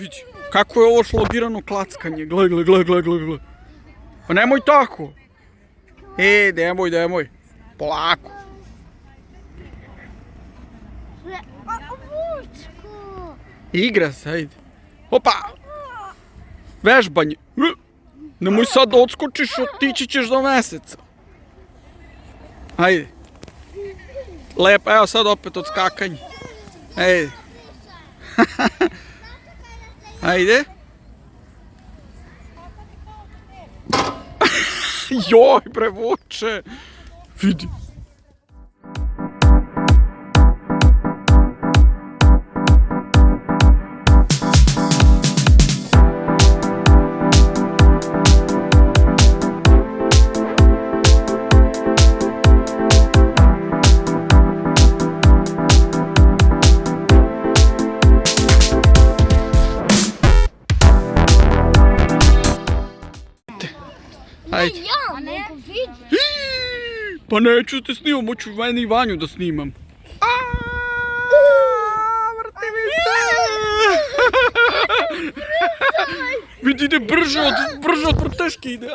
Vidi, kako je ovo šlogirano klackanje. Gle. Pa nemoj tako. Nemoj. Polako. Igra se, ajde. Opa! Vežbanje. Nemoj sad da odskočiš, otići ćeš do meseca. Ajde. Lepo, evo sad opet odskakanje. Ajde. Ajde. Joj, prevuče. Vidi. Ajde. Ja, nego vidi. Pa neću te snimam, hoću meni i Vanju da snimam. Vrti mi se! Vidi, ide brže od vrteške ide.